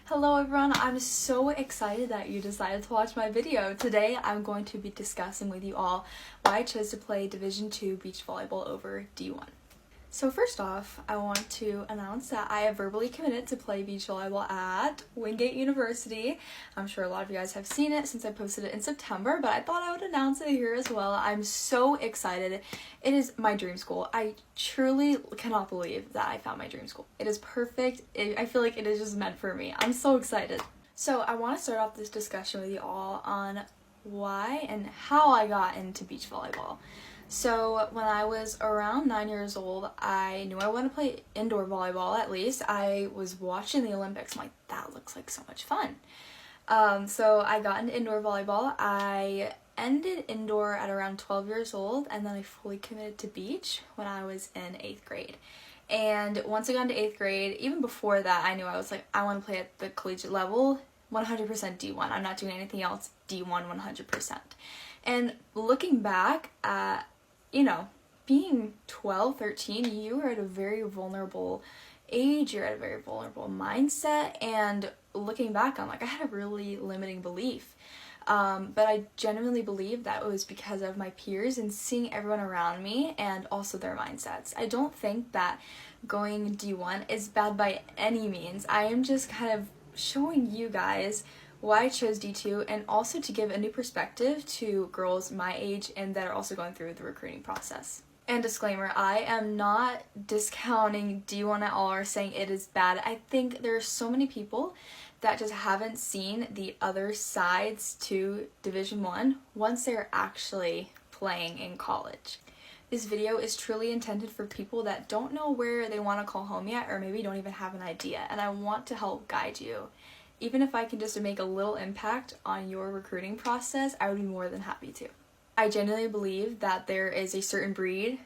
Hello everyone, I'm so excited that you decided to watch my video. Today I'm going to be discussing with you all why I chose to play Division 2 beach volleyball over D1. So first off, I want to announce that I have verbally committed to play beach volleyball at Wingate University. I'm sure a lot of you guys have seen it since I posted it in September, but I thought I would announce it here as well. I'm so excited. It is my dream school. I truly cannot believe that I found my dream school. It is perfect. I feel like it is just meant for me. I'm so excited. So I want to start off this discussion with you all on why and how I got into beach volleyball. So when I was around 9 years old, I knew I wanted to play indoor volleyball at least. I was watching the Olympics. I'm like, that looks like so much fun. So I got into indoor volleyball. I ended indoor at around 12 years old, and then I fully committed to beach when I was in 8th grade. And once I got into 8th grade, even before that, I knew I was like, I want to play at the collegiate level, 100% D1. I'm not doing anything else, D1 100%. And looking back at, being 12, 13, you are at a very vulnerable age, you're at a very vulnerable mindset, and looking back, I'm like, I had a really limiting belief. But I genuinely believe that it was because of my peers and seeing everyone around me and also their mindsets. I don't think that going D1 is bad by any means. I am just kind of showing you guys why I chose D2 and also to give a new perspective to girls my age and that are also going through the recruiting process. And disclaimer, I am not discounting D1 at all or saying it is bad. I think there are so many people that just haven't seen the other sides to Division 1 once they're actually playing in college. This video is truly intended for people that don't know where they want to call home yet or maybe don't even have an idea, and I want to help guide you. Even if I can just make a little impact on your recruiting process, I would be more than happy to. I genuinely believe that there is a certain breed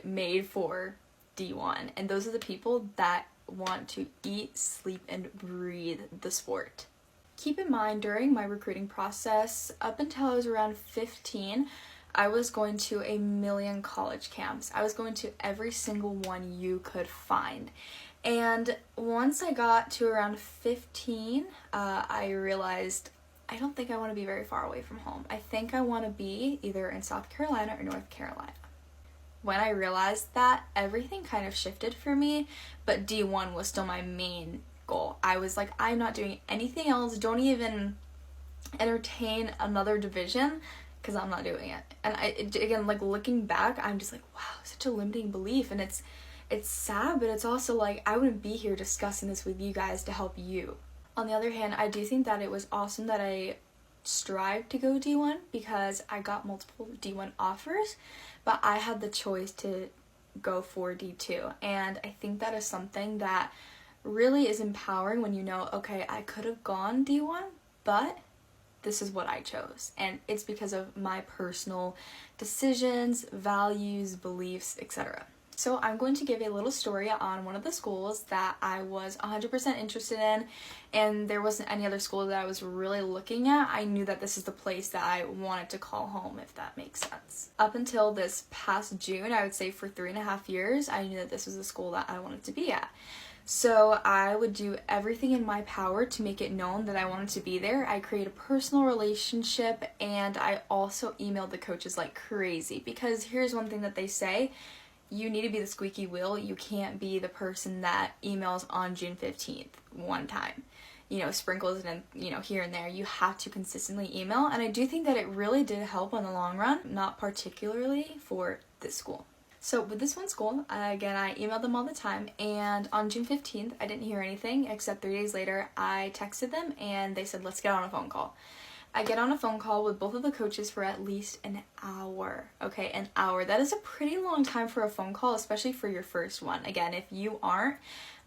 made for D1, and those are the people that want to eat, sleep, and breathe the sport. Keep in mind, during my recruiting process, up until I was around 15, I was going to a million college camps. I was going to every single one you could find. And once I got to around 15, I realized I don't think I want to be very far away from home. I think I want to be either in South Carolina or North Carolina. When I realized that, everything kind of shifted for me, but D1 was still my main goal. I was like, I'm not doing anything else. Don't even entertain another division because I'm not doing it. And again, like looking back, I'm just like, wow, such a limiting belief. And it's sad, but it's also like I wouldn't be here discussing this with you guys to help you. On the other hand, I do think that it was awesome that I strived to go D1 because I got multiple D1 offers, but I had the choice to go for D2. And I think that is something that really is empowering when you know, okay, I could have gone D1, but this is what I chose. And it's because of my personal decisions, values, beliefs, etc. So I'm going to give a little story on one of the schools that I was 100% interested in, and there wasn't any other school that I was really looking at. I knew that this is the place that I wanted to call home, if that makes sense. Up until this past June, I would say for 3.5 years, I knew that this was the school that I wanted to be at. So I would do everything in my power to make it known that I wanted to be there. I created a personal relationship, and I also emailed the coaches like crazy, because here's one thing that they say: you need to be the squeaky wheel. You can't be the person that emails on June 15th one time, sprinkles it in, here and there. You have to consistently email, and I do think that it really did help on the long run, not particularly for this school. So with this one school, again, I emailed them all the time, and on June 15th, I didn't hear anything, except 3 days later, I texted them, and they said, let's get on a phone call. I get on a phone call with both of the coaches for at least an hour. Okay, an hour. That is a pretty long time for a phone call, especially for your first one. Again, if you aren't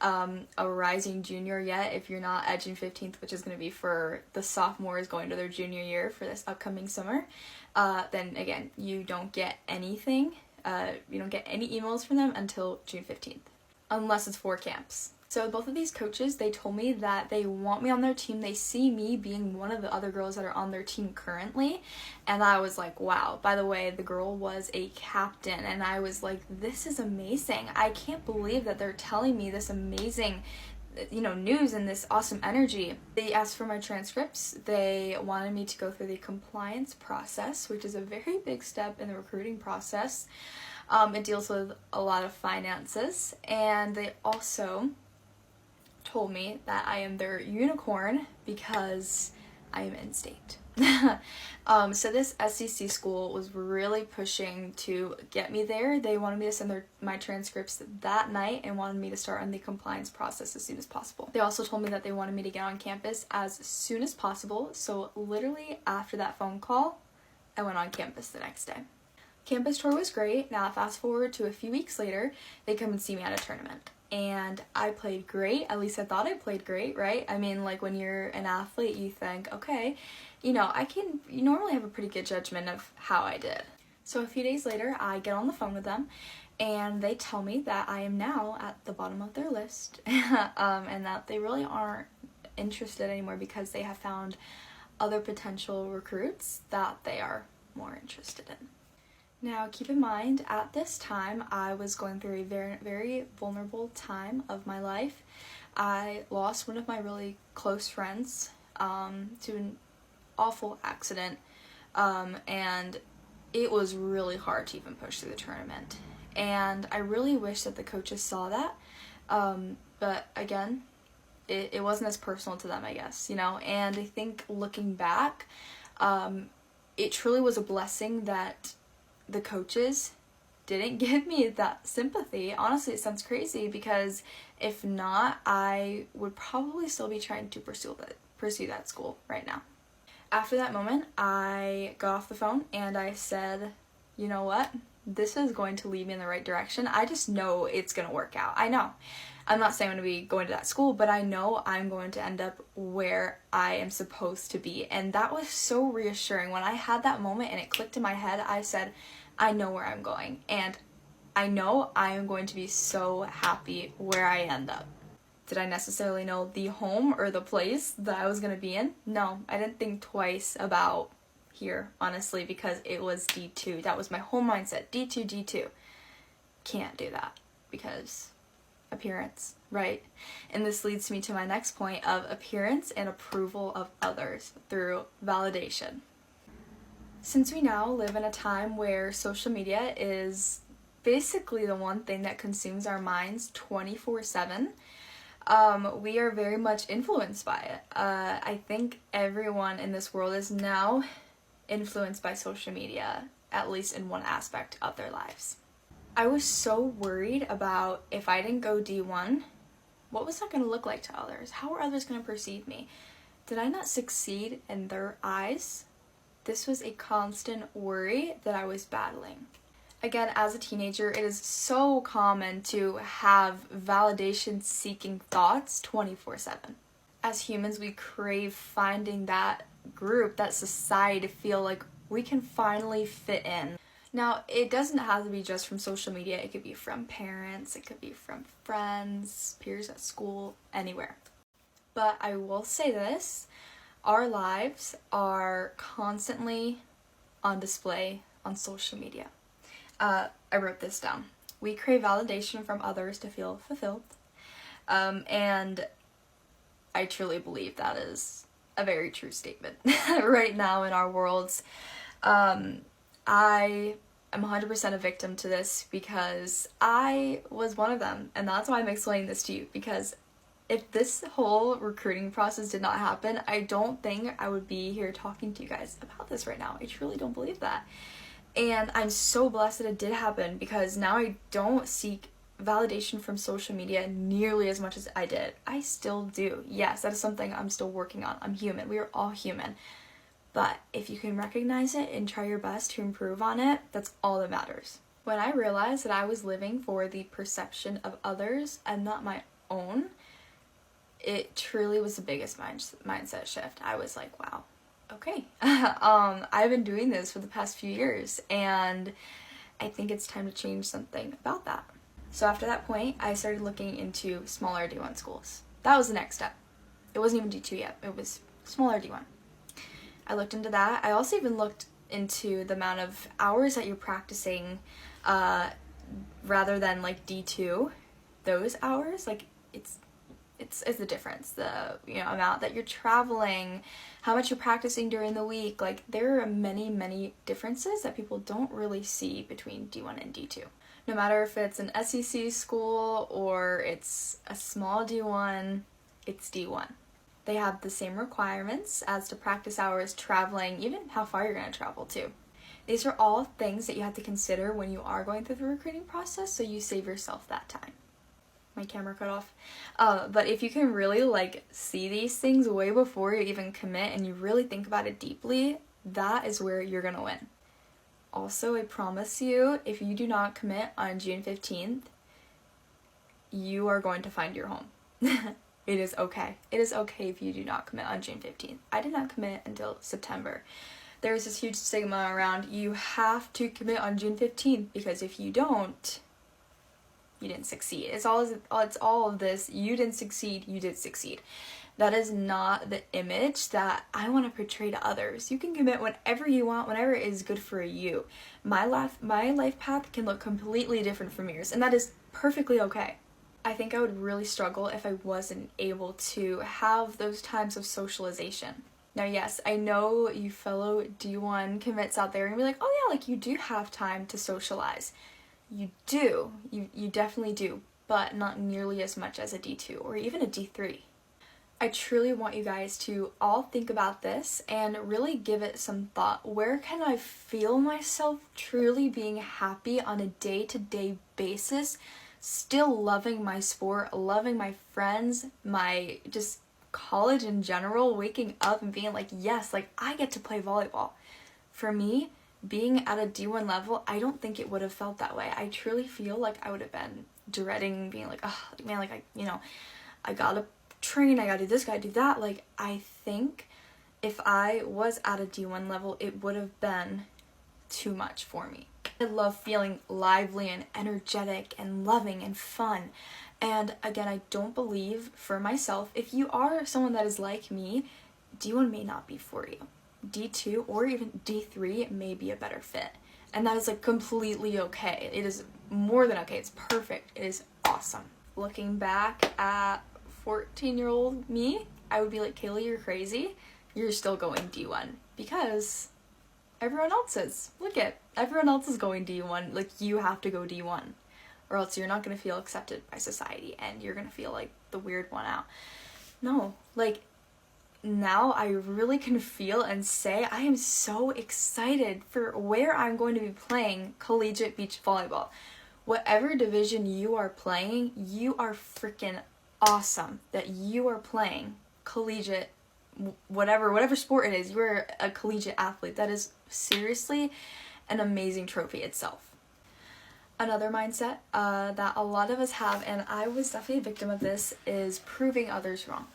a rising junior yet, if you're not at June 15th, which is going to be for the sophomores going to their junior year for this upcoming summer, then again, you don't get anything. You don't get any emails from them until June 15th, unless it's for camps. So both of these coaches, they told me that they want me on their team. They see me being one of the other girls that are on their team currently. And I was like, wow. By the way, the girl was a captain. And I was like, this is amazing. I can't believe that they're telling me this amazing news and this awesome energy. They asked for my transcripts. They wanted me to go through the compliance process, which is a very big step in the recruiting process. It deals with a lot of finances, and they also told me that I am their unicorn because I am in-state. So this SEC school was really pushing to get me there. They wanted me to send my transcripts that night and wanted me to start on the compliance process as soon as possible. They also told me that they wanted me to get on campus as soon as possible, so literally after that phone call, I went on campus the next day. Campus tour was great. Now fast forward to a few weeks later, they come and see me at a tournament. And I played great. At least I thought I played great, right? I mean, like when you're an athlete, you think, okay, you normally have a pretty good judgment of how I did. So a few days later, I get on the phone with them and they tell me that I am now at the bottom of their list and that they really aren't interested anymore because they have found other potential recruits that they are more interested in. Now, keep in mind, at this time, I was going through a very, very vulnerable time of my life. I lost one of my really close friends to an awful accident, and it was really hard to even push through the tournament. And I really wish that the coaches saw that, but again, it wasn't as personal to them, I guess, and I think looking back, it truly was a blessing that the coaches didn't give me that sympathy. Honestly, it sounds crazy because if not, I would probably still be trying to pursue that school right now. After that moment, I got off the phone and I said, you know what? This is going to lead me in the right direction. I just know it's going to work out. I know. I'm not saying I'm going to be going to that school, but I know I'm going to end up where I am supposed to be. And that was so reassuring. When I had that moment and it clicked in my head, I said, I know where I'm going. And I know I am going to be so happy where I end up. Did I necessarily know the home or the place that I was going to be in? No, I didn't think twice about here, honestly, because it was D2. That was my whole mindset. D2. Can't do that because appearance, right? And this leads me to my next point of appearance and approval of others through validation. Since we now live in a time where social media is basically the one thing that consumes our minds 24/7, we are very much influenced by it. I think everyone in this world is now influenced by social media, at least in one aspect of their lives. I was so worried about if I didn't go D1, what was that going to look like to others? How were others going to perceive me? Did I not succeed in their eyes? This was a constant worry that I was battling. Again, as a teenager, it is so common to have validation-seeking thoughts 24/7. As humans, we crave finding that group, that society, to feel like we can finally fit in. Now, it doesn't have to be just from social media. It could be from parents, it could be from friends, peers at school, anywhere. But I will say this, our lives are constantly on display on social media. I wrote this down. We crave validation from others to feel fulfilled. And I truly believe that is a very true statement right now in our worlds. I am 100% a victim to this because I was one of them, and that's why I'm explaining this to you, because if this whole recruiting process did not happen, I don't think I would be here talking to you guys about this right now. I truly don't believe that. And I'm so blessed that it did happen, because now I don't seek validation from social media nearly as much as I did. I still do. Yes, that is something I'm still working on. I'm human. We are all human. But if you can recognize it and try your best to improve on it, that's all that matters. When I realized that I was living for the perception of others and not my own, it truly was the biggest mindset shift. I was like, wow, okay. I've been doing this for the past few years, and I think it's time to change something about that. So after that point, I started looking into smaller D1 schools. That was the next step. It wasn't even D2 yet. It was smaller D1. I looked into that. I also even looked into the amount of hours that you're practicing rather than like D2. Those hours, like it's the difference, the amount that you're traveling, how much you're practicing during the week. Like, there are many differences that people don't really see between D1 and D2. No matter if it's an SEC school or it's a small D1, it's D1. They have the same requirements as to practice hours, traveling, even how far you're going to travel too. These are all things that you have to consider when you are going through the recruiting process, so you save yourself that time. My camera cut off. But if you can really like see these things way before you even commit and you really think about it deeply, that is where you're gonna win. Also, I promise you, if you do not commit on June 15th, you are going to find your home. It is okay. It is okay if you do not commit on June 15th. I did not commit until September. There's this huge stigma around you have to commit on June 15th, because if you don't, you didn't succeed. It's all of this, you didn't succeed, you did succeed. That is not the image that I want to portray to others. You can commit whenever you want, whenever it is good for you. My life path can look completely different from yours, and that is perfectly okay. I think I would really struggle if I wasn't able to have those times of socialization. Now, yes, I know you fellow D1 commits out there and be like, oh yeah, like you do have time to socialize. You do. You definitely do, but not nearly as much as a D2 or even a D3. I truly want you guys to all think about this and really give it some thought. Where can I feel myself truly being happy on a day-to-day basis, still loving my sport, loving my friends, my just college in general, waking up and being like, yes, like I get to play volleyball. For me, being at a D1 level, I don't think it would have felt that way. I truly feel like I would have been dreading being like, oh man, like I gotta train, I gotta do this, gotta do that. Like, I think if I was at a D1 level, it would have been too much for me. I love feeling lively and energetic and loving and fun. And again, I don't believe for myself, if you are someone that is like me, D1 may not be for you. D2 or even D3 may be a better fit. And that is like completely okay. It is more than okay. It's perfect. It is awesome. Looking back at 14-year-old me, I would be like, Kaylee, you're crazy. You're still going D1 because everyone else is. Look at everyone else is going D1. Like, you have to go D1 or else you're not going to feel accepted by society and you're going to feel like the weird one out. No, like, now I really can feel and say I am so excited for where I'm going to be playing collegiate beach volleyball. Whatever division you are playing, you are freaking awesome that you are playing collegiate, whatever sport it is. You are a collegiate athlete. That is seriously an amazing trophy itself. Another mindset that a lot of us have, and I was definitely a victim of this, is proving others wrong.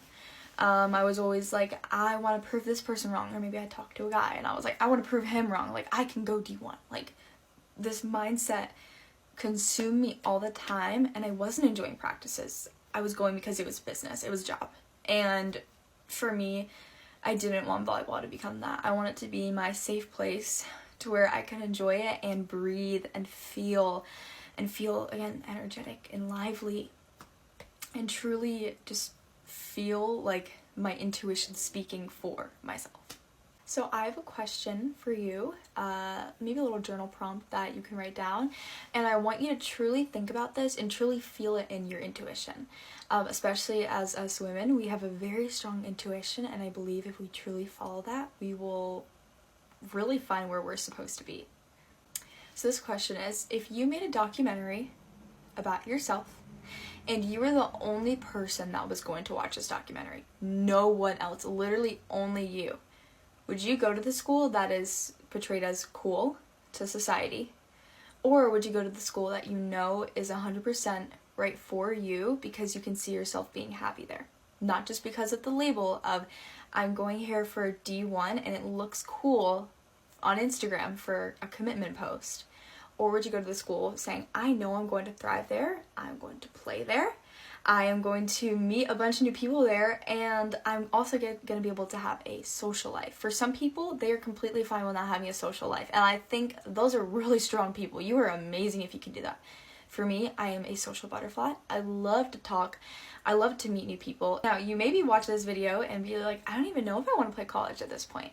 I was always like, I want to prove this person wrong. Or maybe I talked to a guy and I was like, I want to prove him wrong. Like, I can go D1. Like, this mindset consumed me all the time and I wasn't enjoying practices. I was going because it was business. It was a job. And for me, I didn't want volleyball to become that. I want it to be my safe place to where I can enjoy it and breathe and feel again, energetic and lively and truly just feel like my intuition speaking for myself. So I have a question for you, maybe a little journal prompt that you can write down, and I want you to truly think about this and truly feel it in your intuition. Especially as us women, we have a very strong intuition, and I believe if we truly follow that, we will really find where we're supposed to be. So this question is, if you made a documentary about yourself, and you were the only person that was going to watch this documentary, no one else, literally only you, would you go to the school that is portrayed as cool to society? Or would you go to the school that you know is 100% right for you because you can see yourself being happy there? Not just because of the label of, I'm going here for a D1 and it looks cool on Instagram for a commitment post. Or would you go to the school saying, I know I'm going to thrive there, I'm going to play there, I am going to meet a bunch of new people there, and I'm also going to be able to have a social life. For some people, they are completely fine with not having a social life, and I think those are really strong people. You are amazing if you can do that. For me, I am a social butterfly. I love to talk. I love to meet new people. Now, you maybe watch this video and be like, I don't even know if I want to play college at this point.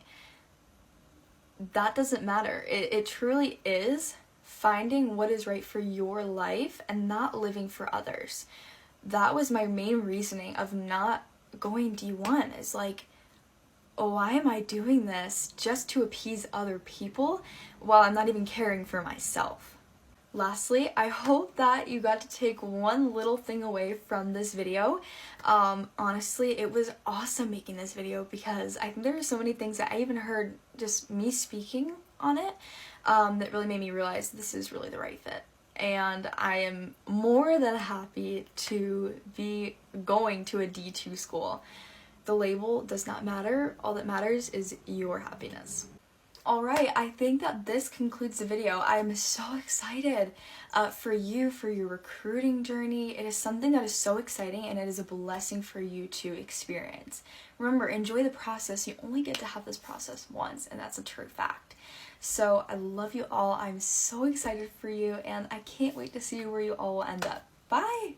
That doesn't matter. It truly is finding what is right for your life and not living for others. That was my main reasoning of not going D1, is like, oh, why am I doing this just to appease other people while I'm not even caring for myself? Lastly, I hope that you got to take one little thing away from this video. Honestly, it was awesome making this video because I think there were so many things that I even heard just me speaking on it that really made me realize this is really the right fit. And I am more than happy to be going to a D2 school. The label does not matter. All that matters is your happiness. Alright, I think that this concludes the video. I'm so excited for you, for your recruiting journey. It is something that is so exciting and it is a blessing for you to experience. Remember, enjoy the process. You only get to have this process once, and that's a true fact. So I love you all. I'm so excited for you, and I can't wait to see where you all will end up. Bye!